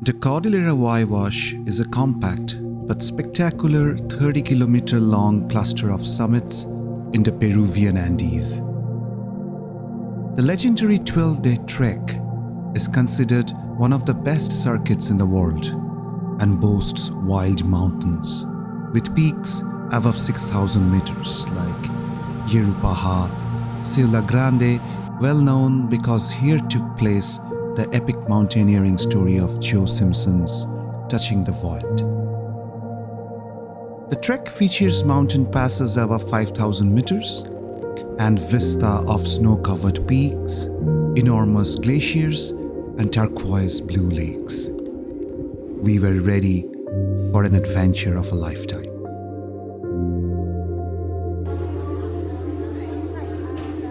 The Cordillera Huayhuash is a compact but spectacular 30-kilometer long cluster of summits in the Peruvian Andes. The legendary 12-day trek is considered one of the best circuits in the world and boasts wild mountains with peaks above 6,000 meters like Yaucha, Siulá Grande, well known because here took place the epic mountaineering story of Joe Simpson's Touching the Void. The trek features mountain passes above 5,000 meters and vista of snow-covered peaks, enormous glaciers, and turquoise blue lakes. We were ready for an adventure of a lifetime.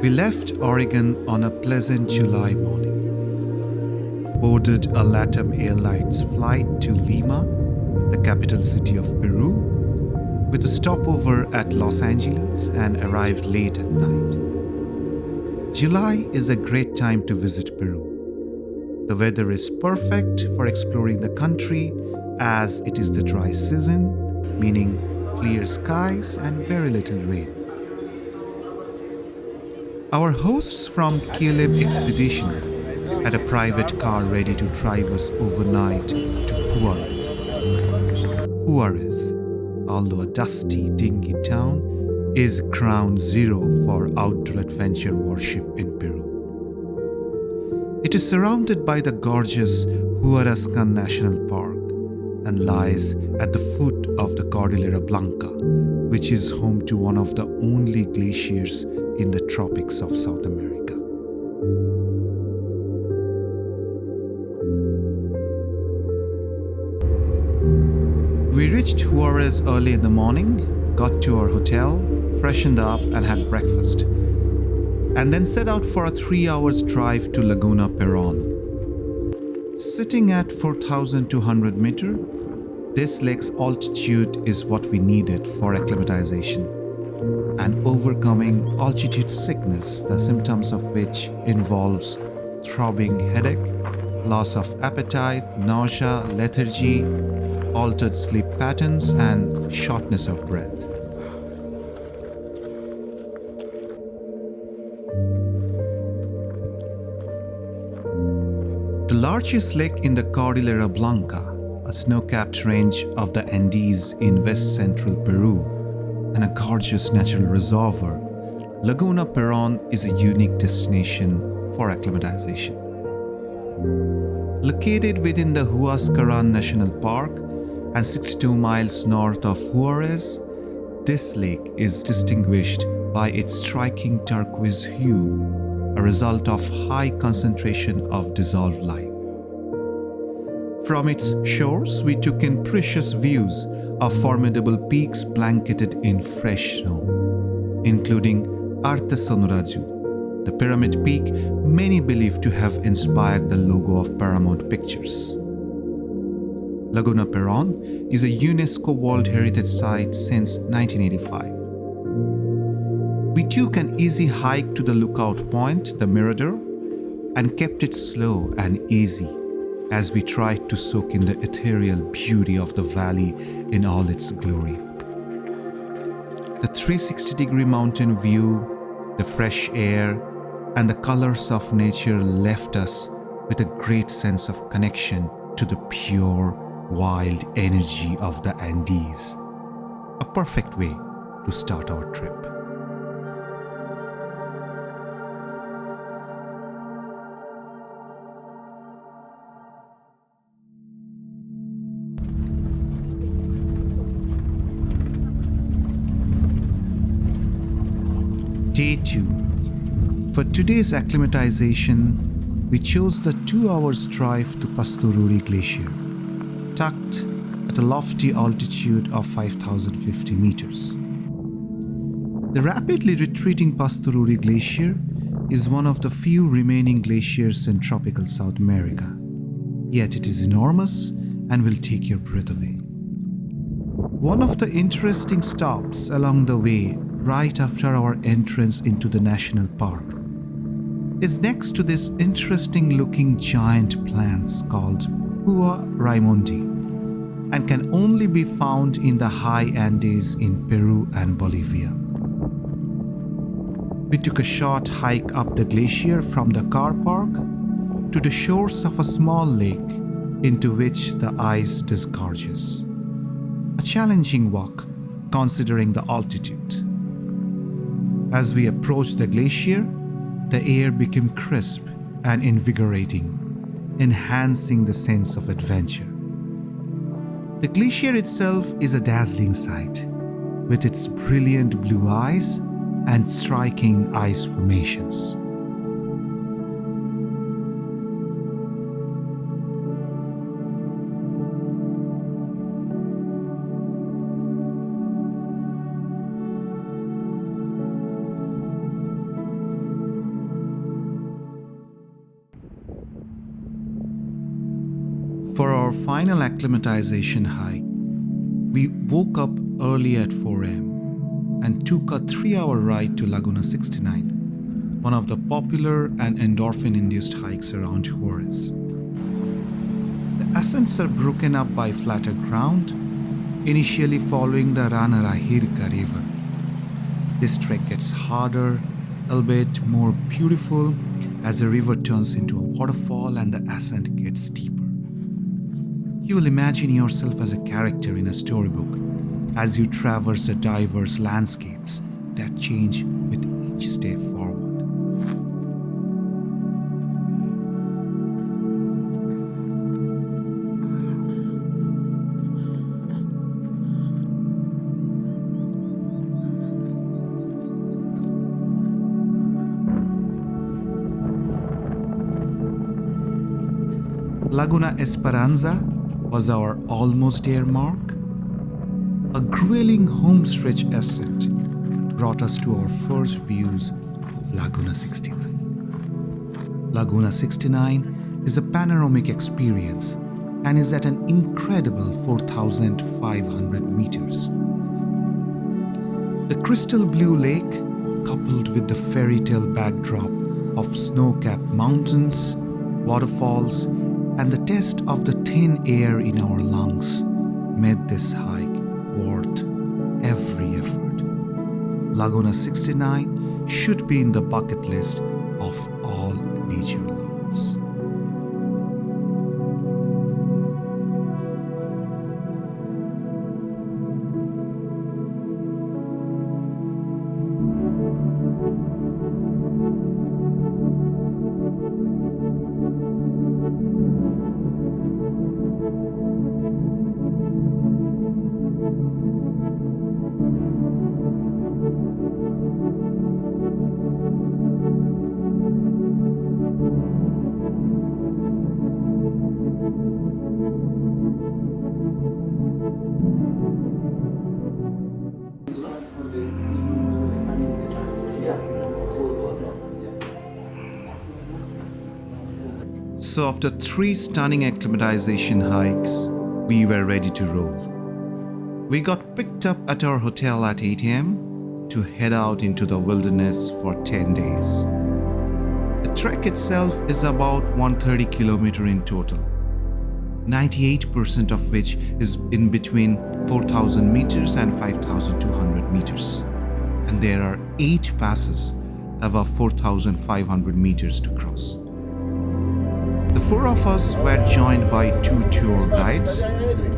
We left Oregon on a pleasant July morning, boarded a LATAM Airlines flight to Lima, the capital city of Peru, with a stopover at Los Angeles, and arrived late at night. July is a great time to visit Peru. The weather is perfect for exploring the country as it is the dry season, meaning clear skies and very little rain. Our hosts from Caleb Expedition had a private car ready to drive us overnight to Huaraz. Huaraz, although a dusty, dingy town, is ground zero for outdoor adventure worship in Peru. It is surrounded by the gorgeous Huaraz National Park and lies at the foot of the Cordillera Blanca, which is home to one of the only glaciers in the tropics of South America. We reached Huaraz early in the morning, got to our hotel, freshened up and had breakfast, and then set out for a 3-hour drive to Laguna Paron. Sitting at 4,200 meters, this lake's altitude is what we needed for acclimatization and overcoming altitude sickness, the symptoms of which involves throbbing headache, loss of appetite, nausea, lethargy, altered sleep patterns, and shortness of breath. The largest lake in the Cordillera Blanca, a snow-capped range of the Andes in west-central Peru, and a gorgeous natural reservoir, Laguna Paron is a unique destination for acclimatization. Located within the Qaqanan National Park and 62 miles north of Huaraz, this lake is distinguished by its striking turquoise hue, a result of high concentration of dissolved lime. From its shores, we took in precious views of formidable peaks blanketed in fresh snow, including Artesonuraju, the pyramid peak many believe to have inspired the logo of Paramount Pictures. Laguna Paron is a UNESCO World Heritage Site since 1985. We took an easy hike to the lookout point, the Mirador, and kept it slow and easy as we tried to soak in the ethereal beauty of the valley in all its glory. The 360-degree mountain view, the fresh air, and the colors of nature left us with a great sense of connection to the pure, wild energy of the Andes. A perfect way to start our trip. Day 2. For today's acclimatization, we chose the 2-hour drive to Pastoruri Glacier, tucked at a lofty altitude of 5,050 meters. The rapidly retreating Pastoruri Glacier is one of the few remaining glaciers in tropical South America, yet it is enormous and will take your breath away. One of the interesting stops along the way, right after our entrance into the national park, is next to this interesting looking giant plants called Papua Raimondi and can only be found in the high Andes in Peru and Bolivia. We took a short hike up the glacier from the car park to the shores of a small lake into which the ice disgorges. A challenging walk considering the altitude. As we approached the glacier, the air became crisp and invigorating, enhancing the sense of adventure. The glacier itself is a dazzling sight, with its brilliant blue eyes and striking ice formations. For our final acclimatization hike, we woke up early at 4 a.m. and took a 3-hour ride to Laguna 69, one of the popular and endorphin-induced hikes around Huaraz. The ascents are broken up by flatter ground, initially following the Ranarahirka River. This trek gets harder, albeit more beautiful, as the river turns into a waterfall and the ascent gets steeper. You will imagine yourself as a character in a storybook as you traverse the diverse landscapes that change with each step forward. Laguna Esperanza was our almost there mark. A grueling homestretch ascent brought us to our first views of Laguna 69. Laguna 69 is a panoramic experience and is at an incredible 4,500 meters. The crystal blue lake, coupled with the fairy tale backdrop of snow-capped mountains, waterfalls, and the taste of the thin air in our lungs, made this hike worth every effort. Laguna 69 should be in the bucket list of all nature lovers. So after 3 stunning acclimatization hikes, we were ready to roll. We got picked up at our hotel at 8 a.m. to head out into the wilderness for 10 days. The trek itself is about 130 km in total, 98% of which is in between 4,000 meters and 5,200 meters. And there are 8 passes above 4,500 meters to cross. The 4 of us were joined by 2 tour guides,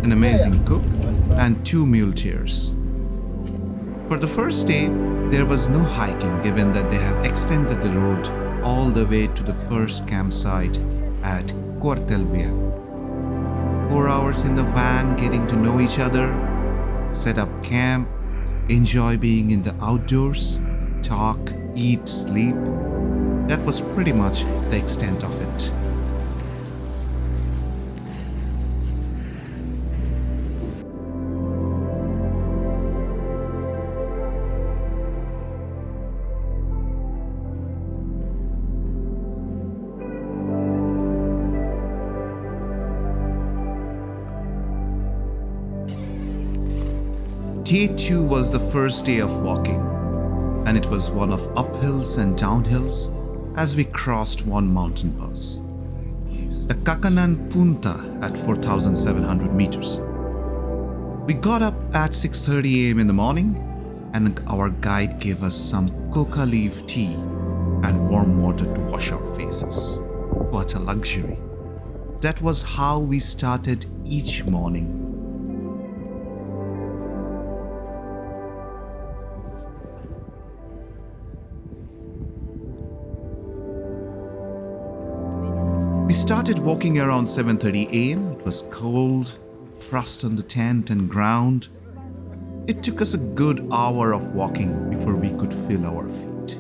an amazing cook, and 2 muleteers. For the first day, there was no hiking given that they have extended the road all the way to the first campsite at Cuartelwain. 4 hours in the van getting to know each other, set up camp, enjoy being in the outdoors, talk, eat, sleep. That was pretty much the extent of it. Day 2 was the first day of walking, and it was one of uphills and downhills as we crossed one mountain pass. the Qaqanan Punta at 4,700 meters. We got up at 6:30 a.m. in the morning, and our guide gave us some coca leaf tea and warm water to wash our faces. What a luxury! That was how we started each morning. We started walking around 7:30 a.m. It was cold, frost on the tent and ground. It took us a good hour of walking before we could feel our feet.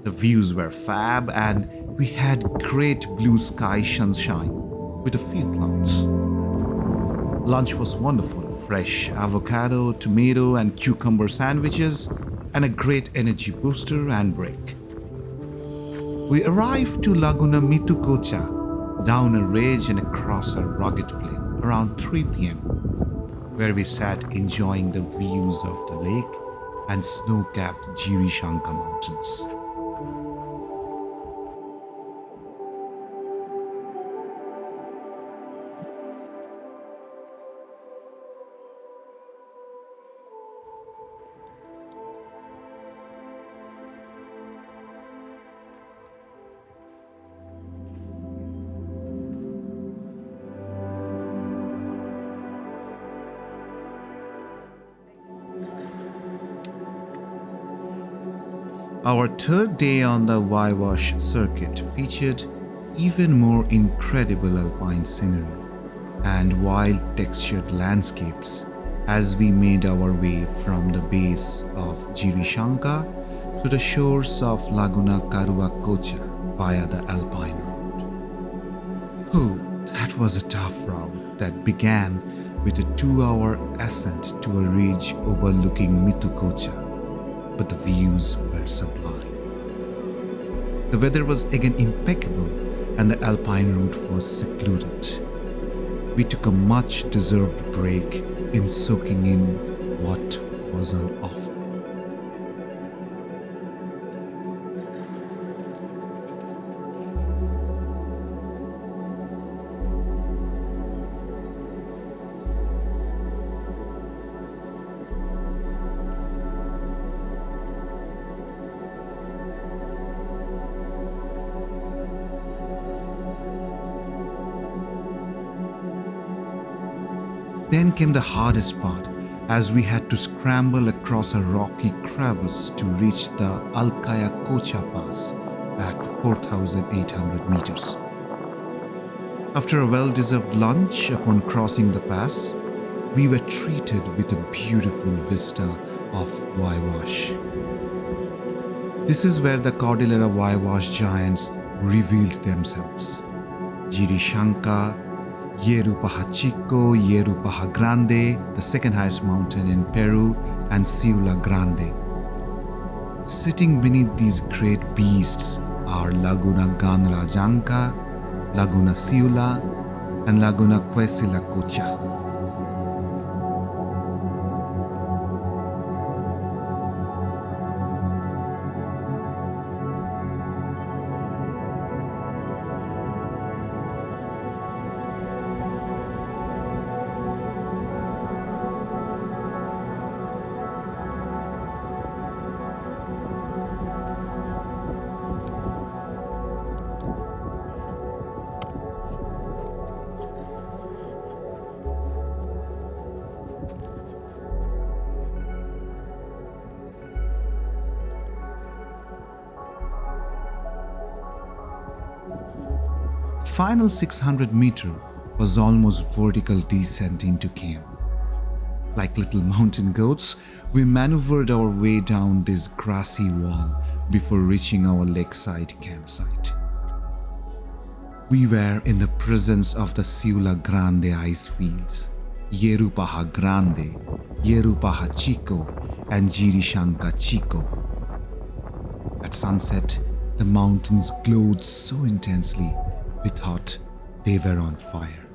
The views were fab and we had great blue sky sunshine with a few clouds. Lunch was wonderful, fresh avocado, tomato and cucumber sandwiches and a great energy booster and break. We arrived to Laguna Mitucocha, down a ridge and across a rugged plain around 3 p.m., where we sat enjoying the views of the lake and snow-capped Jirishanka mountains. Our third day on the Huayhuash circuit featured even more incredible alpine scenery and wild textured landscapes as we made our way from the base of Jirishanka to the shores of Laguna Carhuacocha via the Alpine Road. Oh, that was a tough route that began with a 2-hour ascent to a ridge overlooking Mitucocha, but the views were sublime. The weather was again impeccable and the alpine route was secluded. We took a much-deserved break in soaking in what was on offer. Then came the hardest part, as we had to scramble across a rocky crevice to reach the Qaqacocha pass at 4,800 meters. After a well-deserved lunch upon crossing the pass, we were treated with a beautiful vista of Huayhuash. This is where the Cordillera Huayhuash giants revealed themselves. Jirishanka, Yerupaha Grande, the second highest mountain in Peru, and Siulá Grande. Sitting beneath these great beasts are Laguna Ganrajanka, Laguna Siula, and Laguna Qashpapampa. Final 600 meter was almost vertical descent into camp. Like little mountain goats, we maneuvered our way down this grassy wall before reaching our lakeside campsite. We were in the presence of the Siulá Grande ice fields, Yerupaha Grande, Yerupaha Chico, and Jirishanka Chico. At sunset, the mountains glowed so intensely we thought they were on fire.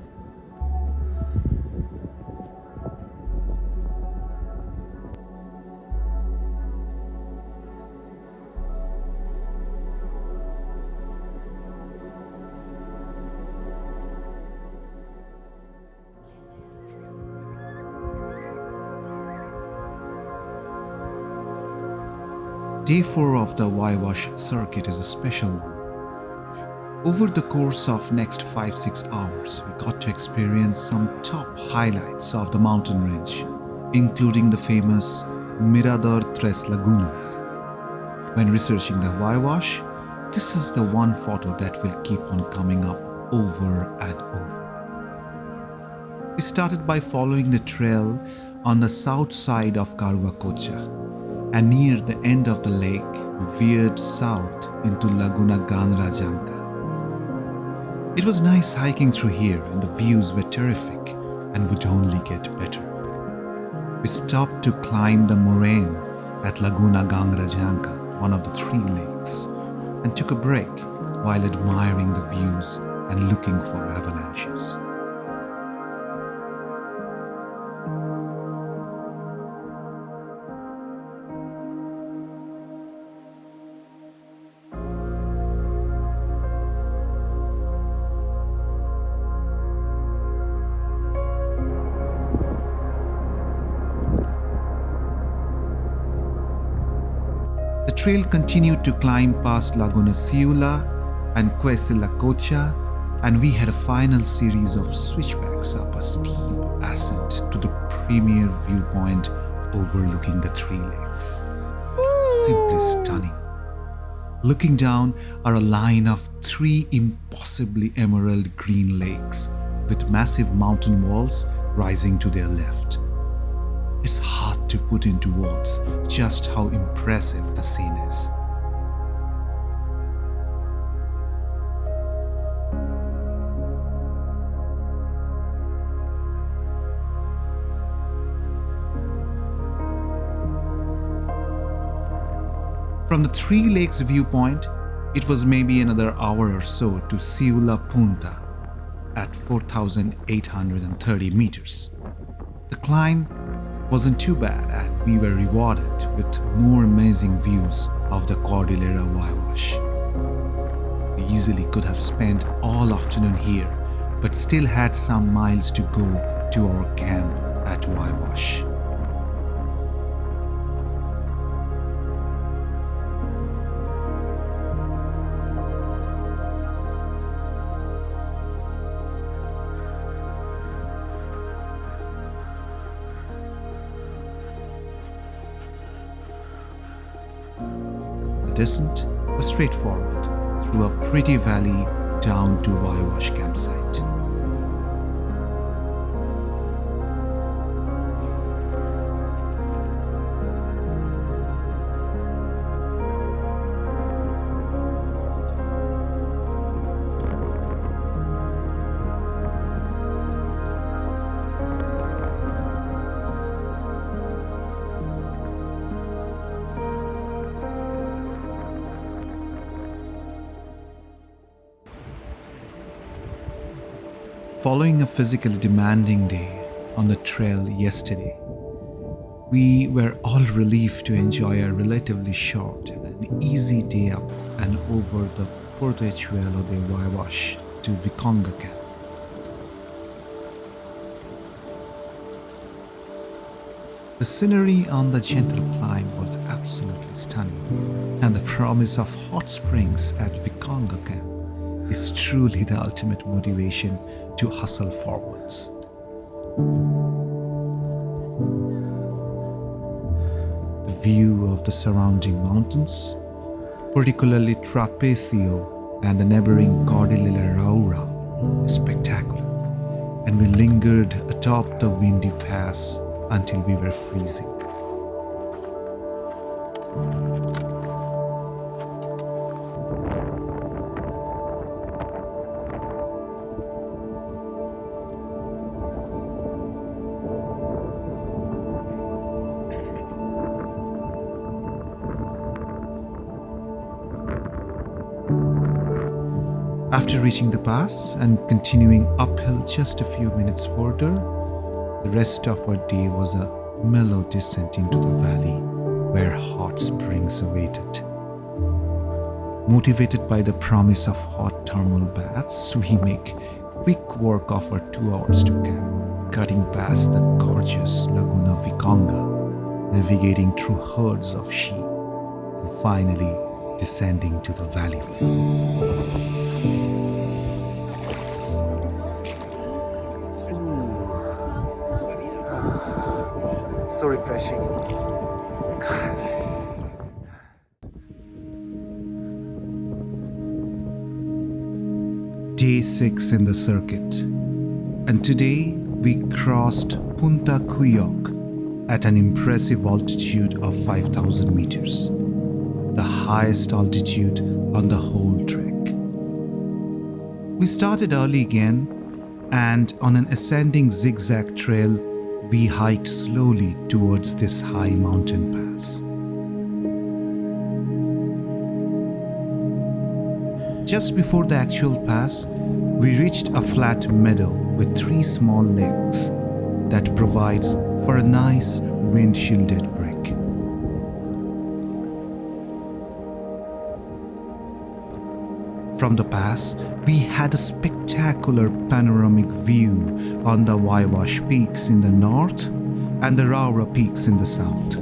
Day 4 of the Huayhuash circuit is a special one. Over the course of next 5-6 hours, we got to experience some top highlights of the mountain range, including the famous Mirador Tres Lagunas. When researching the Huayhuash, this is the one photo that will keep on coming up over and over. We started by following the trail on the south side of Carhuacocha, and near the end of the lake, veered south into Laguna Paron. It was nice hiking through here, and the views were terrific and would only get better. We stopped to climb the moraine at Laguna Paron, one of the 3 lakes, and took a break while admiring the views and looking for avalanches. The trail continued to climb past Laguna Siula and Cuartelwain, and we had a final series of switchbacks up a steep ascent to the premier viewpoint overlooking the 3 lakes. Simply stunning. Looking down are a line of 3 impossibly emerald green lakes with massive mountain walls rising to their left. It's hard to put into words just how impressive the scene is. From the 3 lakes viewpoint, it was maybe another hour or so to Siula Punta at 4,830 meters. The climb wasn't too bad, and we were rewarded with more amazing views of the Cordillera Huayhuash. We easily could have spent all afternoon here, but still had some miles to go to our camp at Huayhuash. The descent was straightforward through a pretty valley down to Huayhuash campsite. Following a physically demanding day on the trail yesterday, we were all relieved to enjoy a relatively short and easy day up and over the Portachuelo de Huayhuash to Viconga camp. The scenery on the gentle climb was absolutely stunning, and the promise of hot springs at Viconga camp is truly the ultimate motivation to hustle forwards. The view of the surrounding mountains, particularly Trapecio and the neighboring Cordillera Huayhuash, is spectacular, and we lingered atop the windy pass until we were freezing. After reaching the pass and continuing uphill just a few minutes further, the rest of our day was a mellow descent into the valley where hot springs awaited. Motivated by the promise of hot thermal baths, we make quick work of our 2 hours to camp, cutting past the gorgeous Laguna Viconga, navigating through herds of sheep, and finally descending to the valley floor. So refreshing. Day 6 in the circuit, and today we crossed Punta Cuyoc at an impressive altitude of 5,000 meters, the highest altitude on the whole trek. We started early again, and on an ascending zigzag trail, we hiked slowly towards this high mountain pass. Just before the actual pass, we reached a flat meadow with 3 small lakes that provides for a nice wind-shielded break. From the pass, we had a spectacular panoramic view on the Huayhuash peaks in the north and the Rosa peaks in the south.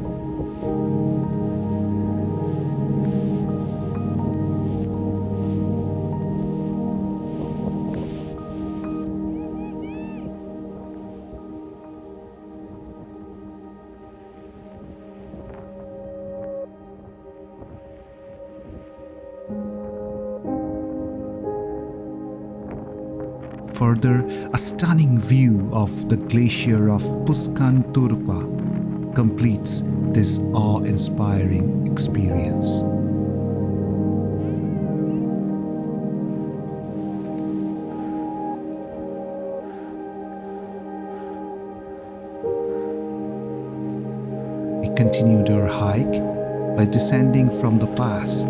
Further, a stunning view of the glacier of Puskan Turpa completes this awe-inspiring experience. We continued our hike by descending from the pass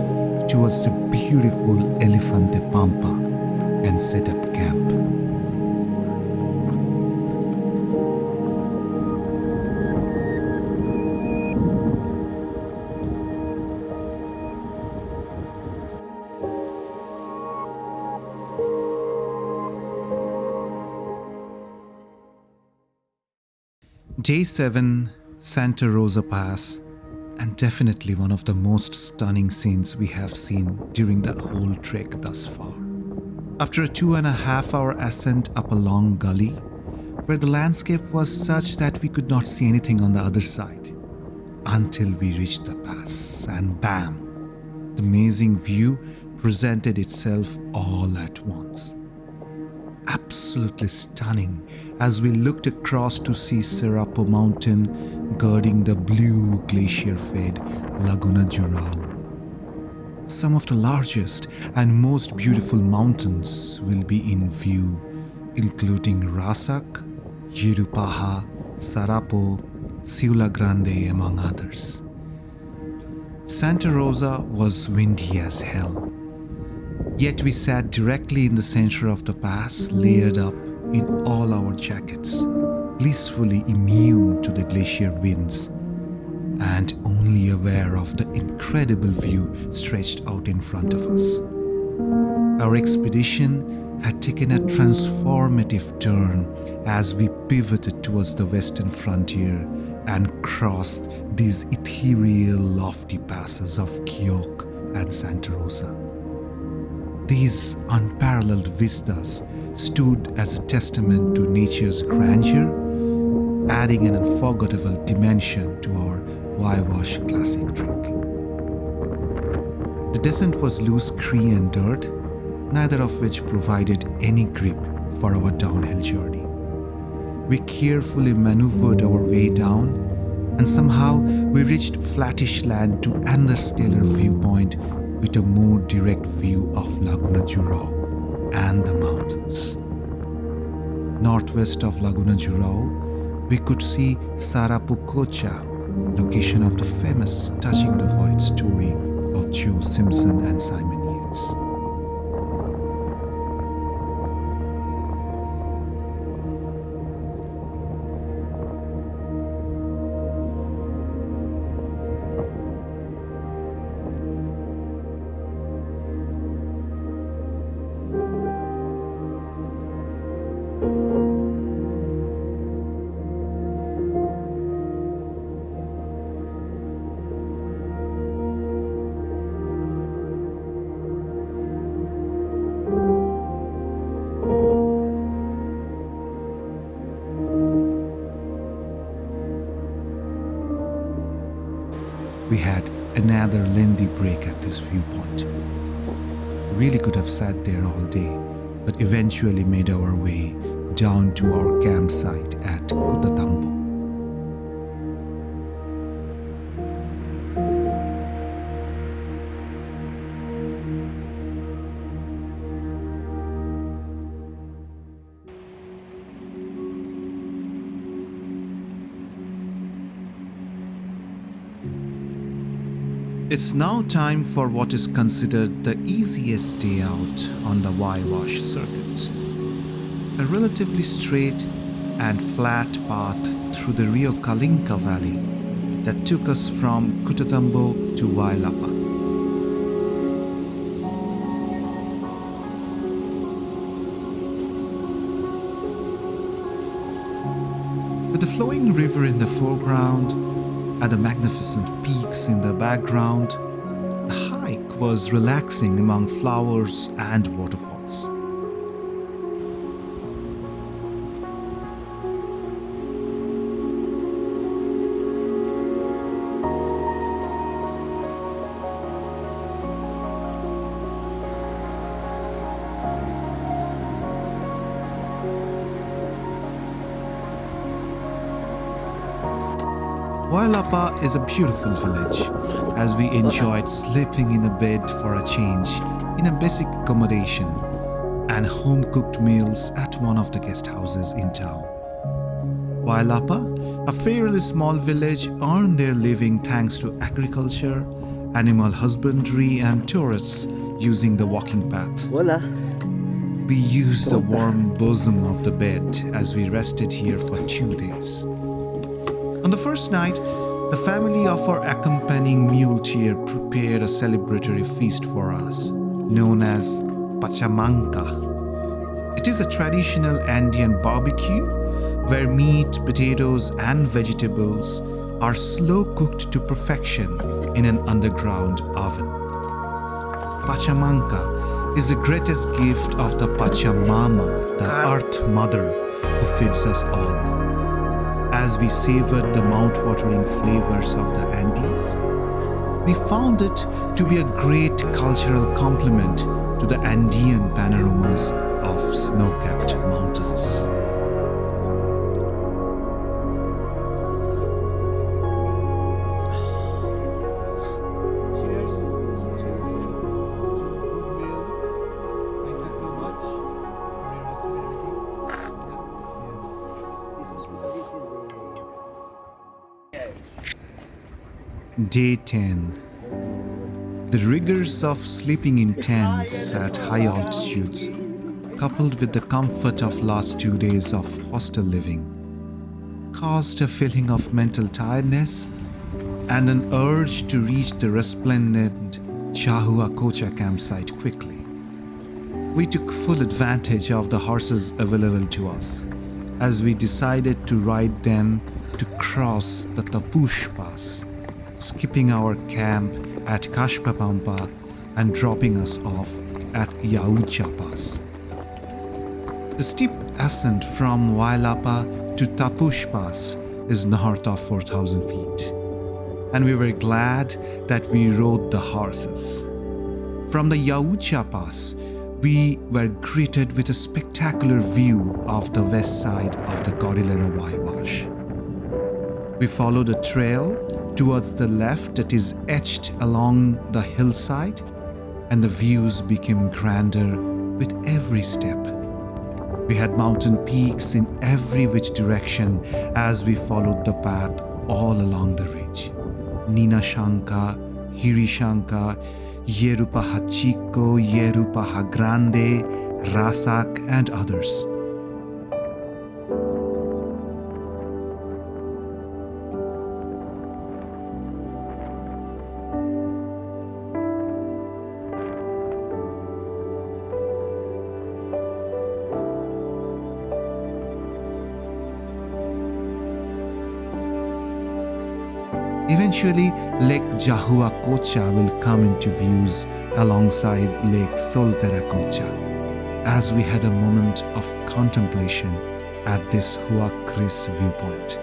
towards the beautiful Elefantepampa and set up camp. Day 7, Santa Rosa Pass, and definitely one of the most stunning scenes we have seen during the whole trek thus far. After a 2.5-hour ascent up a long gully, where the landscape was such that we could not see anything on the other side, until we reached the pass, and bam! The amazing view presented itself all at once. Absolutely stunning as we looked across to see Serapo Mountain girding the blue glacier-fed Laguna Paron. Some of the largest and most beautiful mountains will be in view, including Rasak, Jirupaha, Sarapo, Siulá Grande, among others. Santa Rosa was windy as hell. Yet we sat directly in the center of the pass, layered up in all our jackets, blissfully immune to the glacier winds, and only aware of the incredible view stretched out in front of us. Our expedition had taken a transformative turn as we pivoted towards the western frontier and crossed these ethereal, lofty passes of Cuyoc and Santa Rosa. These unparalleled vistas stood as a testament to nature's grandeur, adding an unforgettable dimension to our Huayhuash classic trek. The descent was loose cree and dirt, neither of which provided any grip for our downhill journey. We carefully maneuvered our way down, and somehow we reached flattish land to another stellar viewpoint with a more direct view of Laguna Paron and the mountains. Northwest of Laguna Paron, we could see Jahuacocha, location of the famous Touching the Void story of Joe Simpson and Simon Yates. We had another lengthy break at this viewpoint. We really could have sat there all day, but eventually made our way down to our campsite at Cutatambo. It's now time for what is considered the easiest day out on the Huayhuash circuit. A relatively straight and flat path through the Rio Kalinka Valley that took us from Cutatambo to Huayllapa. With the flowing river in the foreground and the magnificent peaks in the background, the hike was relaxing among flowers and waterfalls. Huayllapa is a beautiful village, as we enjoyed sleeping in a bed for a change in a basic accommodation and home-cooked meals at one of the guest houses in town. Huayllapa, a fairly small village, earned their living thanks to agriculture, animal husbandry and tourists using the walking path. Hola. We used the warm bosom of the bed as we rested here for 2 days. On the first night, the family of our accompanying muleteer prepared a celebratory feast for us, known as Pachamanca. It is a traditional Andean barbecue where meat, potatoes, and vegetables are slow cooked to perfection in an underground oven. Pachamanca is the greatest gift of the Pachamama, the Earth Mother, who feeds us all. As we savored the mouth-watering flavors of the Andes, we found it to be a great cultural complement to the Andean panoramas of snow-capped mountains. Day 10. The rigors of sleeping in tents at high altitudes, coupled with the comfort of last 2 days of hostel living, caused a feeling of mental tiredness and an urge to reach the resplendent Jahuacocha campsite quickly. We took full advantage of the horses available to us, as we decided to ride them to cross the Tapush Pass, skipping our camp at Qashpapampa and dropping us off at Yaucha Pass. The steep ascent from Huayllapa to Tapush Pass is north of 4,000 feet, and we were glad that we rode the horses. From the Yaucha Pass, we were greeted with a spectacular view of the west side of the Cordillera Huayhuash. We followed a trail towards the left that is etched along the hillside, and the views became grander with every step. We had mountain peaks in every which direction as we followed the path all along the ridge. Ninashanka, Hirishanka, Yerupaha Chico, Yerupaha Grande, Rasak, and others. Eventually, Lake Jahuacocha will come into views alongside Lake Solteracocha, as we had a moment of contemplation at this Huacris viewpoint.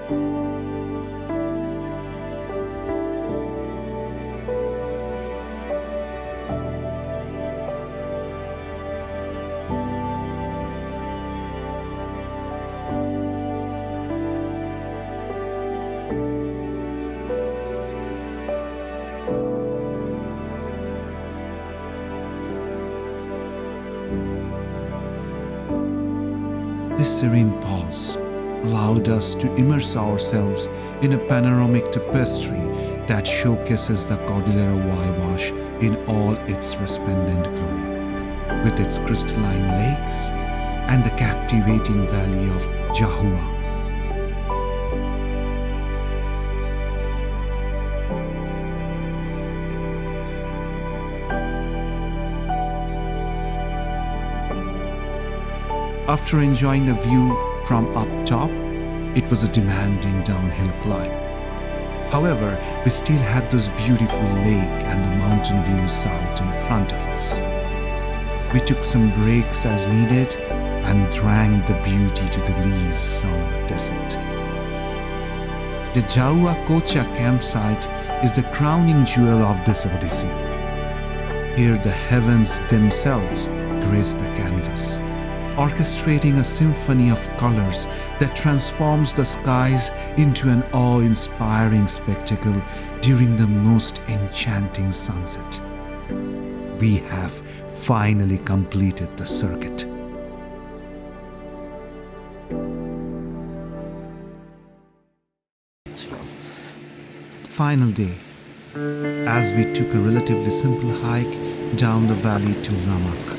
This serene pause allowed us to immerse ourselves in a panoramic tapestry that showcases the Cordillera Huayhuash in all its resplendent glory, with its crystalline lakes and the captivating valley of Jahuacocha. After enjoying the view from up top, it was a demanding downhill climb. However, we still had this beautiful lake and the mountain views out in front of us. We took some breaks as needed and drank the beauty to the lees on our descent. The Jahuacocha campsite is the crowning jewel of this odyssey. Here the heavens themselves grace the canvas, orchestrating a symphony of colors that transforms the skies into an awe-inspiring spectacle during the most enchanting sunset. We have finally completed the circuit. Final day, as we took a relatively simple hike down the valley to Llamac.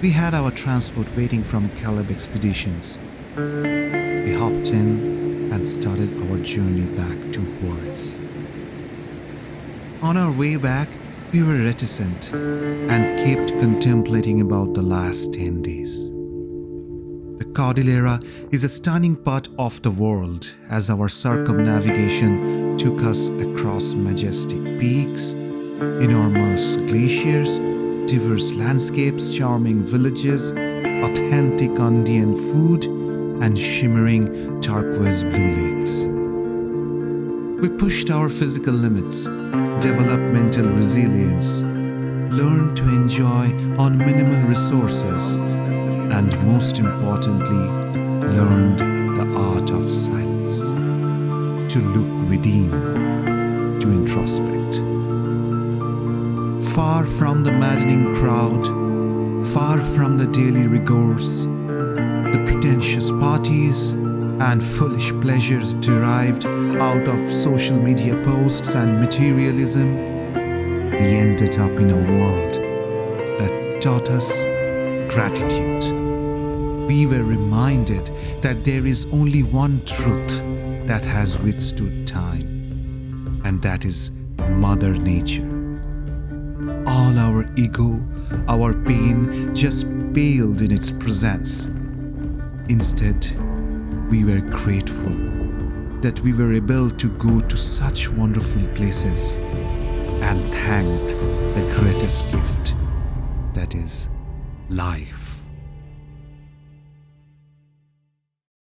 We had our transport waiting from Caleb Expeditions. We hopped in and started our journey back to Huaraz. On our way back, we were reticent and kept contemplating about the last 10 days. The Cordillera is a stunning part of the world as our circumnavigation took us across majestic peaks, enormous glaciers, diverse landscapes, charming villages, authentic Andean food, and shimmering turquoise blue lakes. We pushed our physical limits, developed mental resilience, learned to enjoy on minimal resources, and most importantly, learned the art of silence, to look within, to introspect. Far from the maddening crowd, far from the daily rigors, the pretentious parties, and foolish pleasures derived out of social media posts and materialism, we ended up in a world that taught us gratitude. We were reminded that there is only one truth that has withstood time, and that is Mother Nature. All our ego, our pain just paled in its presence. Instead, we were grateful that we were able to go to such wonderful places and thanked the greatest gift, that is life.